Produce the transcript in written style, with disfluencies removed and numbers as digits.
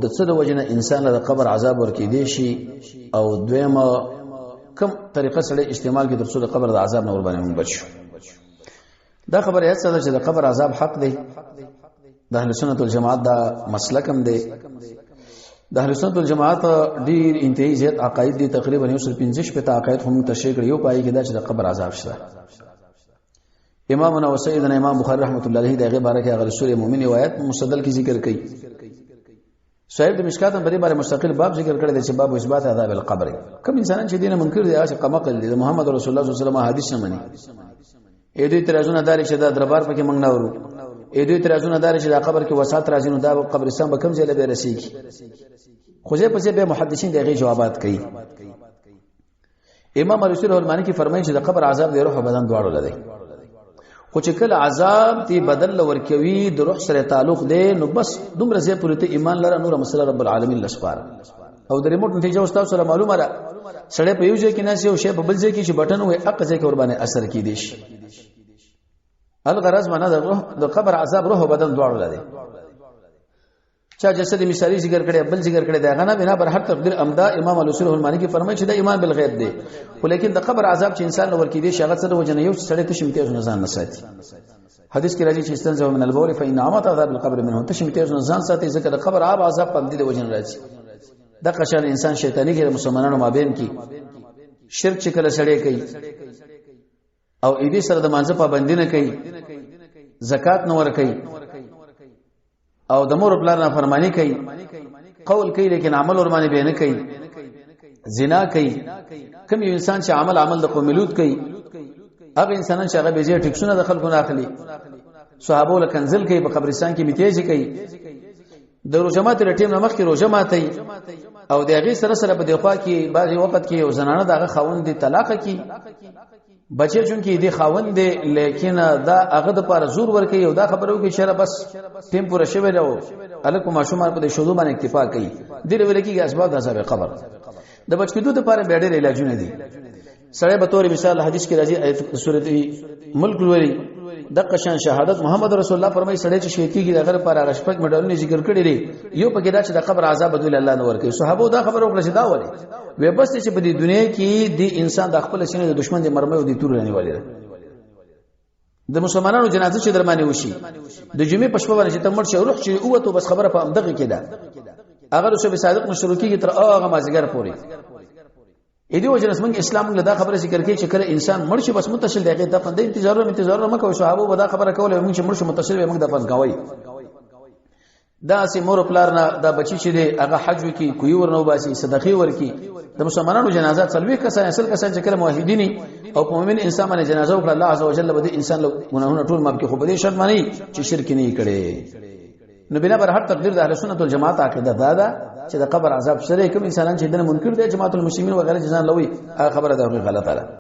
د څه د وجنه انسان له قبر عذاب ورکې دی شي او دویمه کوم طریقه سره استعمال کې ترڅو د قبر د عذاب نه ور باندې موږ بچو. دا خبره هڅه ده چې د قبر عذاب حق دی. د اهل سنت والجماعت دا مسلک هم دی. د اهل سنت والجماعت ډیر انتهایی زیات عقاید دي، تقریبا 115 په عقاید هم تشریح کړي. یو پای کې دا چې د قبر عذاب شته. امامنا وسیدنا امام بخاری رحمت الله علیه دغه باره کې هغه رسول مومن روایت مستدل کی ذکر کړي. صاحب د مشکات هم بری مستقل باب ذکر کړی دی چې باب اثبات عذاب القبر. کوم انسان چې دینه منکر دی هغه قمقل دی، محمد رسول الله صلی الله علیه وسلم حدیث نه مني. اې دوی ترازونه داري چې دا دربار پکې موږ نه ورو. اې دوی ترازونه داري چې دا قبر کې وسات راځي نو دا قبرستان به کوم ځای له رسیږي. خو ځکه په به محدثین دغه جوابات کوي. امام رسول الله المانی کی فرمایي چې د قبر عذاب د روح او بدن دواړو لدی. خو چې کله عذاب دی بدل ورکوي د روح سره تعلق دی نو بس دومره زیات پرته ایمان لره نور مسله رب العالمین لسپار او د ریموټ نتیجه واستاو سره معلومه ده. سړی په یو ځای کې ناس یو شی په بل ځای کې چې بټن وي اق ځای کې ور باندې اثر کی دی شي. الغرض معنا د روح د قبر عذاب روح او بدن دواړو لدی. چا جسد مثالی ذکر کړي بل ذکر کړي دا غنه بنا بر هر تقدیر امدا امام الوسل المانی کی فرمایي چې د ایمان بالغیب دی. خو لیکن د قبر عذاب چې انسان نور کې دی شغه سره وجنه یو سړی تشمیته ځان نه ساتي. حدیث کې راځي چې استنزه من البول فإن عامت عذاب القبر منه تشمیته ځان ساتي ځکه د قبر عذاب په دې وجنه راځي. د قشان انسان شیطانی کې مسلمانانو مابین کې شرک چې کله سړی کوي او دې سره د مانځه پابندی نه کوي، زکات نه ور کوي او د مور پلار نه فرمانی کوي، قول کوي لیکن عمل ور باندې به نه کوي، زنا کوي. کوم یو انسان چې عمل د قوم لوط کوي هغه انسانان چې هغه به ځای ټیکسونه د خلکو نه اخلي، صحابه له کنزل کوي، په قبرستان کې میتیږي کوي، د روزمات رټیم نه مخکې روزه ماتي او د هغه سره په دغه کې بعضي وخت کې یو زنانه دغه خاوند دی طلاق کی بچی چون کې دی خاوند دی لیکن دا هغه د پر زور ور کوي او دا خبرو کې شر بس ټیم پوره شوی راو الکو ماشومان په شودو باندې اکتفا کوي. دې ویل کېږي اسباب د عذاب قبر د بچکیدو لپاره به ډېر علاجونه دي. سړی به تور مثال حدیث کې راځي آیت سورته ملک لوري د قشان شهادت محمد رسول الله فرمایي سړی چې شهید کیږي دغه لپاره غشپک مډالونه ذکر کړی دي. یو پکې دا چې د قبر عذاب بدل الله نور کوي. صحابه دا خبر وکړه چې دا ولي وې بس چې په دې دنیا کې دی انسان د خپل سینې د دشمن د مرمۍ او د تور نه ولې د مسلمانانو جنازه چې درمانه وشي د جمعې په شپه باندې چې تمر شي روح چې اوته بس خبره په امدغه کې ده هغه رسول صادق مشروکی تر هغه مازیګر پوري. اې دی وجه رسمن اسلام له دا خبره ذکر کوي چې کله انسان مړ شي بس متصل دغه دفن د انتظار نه کوي. صحابه ودا خبره کوله موږ چې مړ شو متصل به موږ دفن کوي. دا سي مور پلار نه دا بچی چې دی هغه حج وکي کوی ورنو باسي صدقې ورکي. د مسلمانانو جنازات څلوي کسان اصل کسان چې کله موحدین او مؤمن انسان باندې جنازه وکړه الله عزوجل به انسان له ګناهونو ټول معاف کوي. خو به دې شرط مانی چې شرک نه کړي. نو بنا بر هر تقدیر د اهل سنت والجماعت عقیده دا چې د قبر عذاب سره کوم انسانان چې دنه منکر دي جماعت المسلمین وغیرہ ځان لوي هغه خبره ده غلطه ده.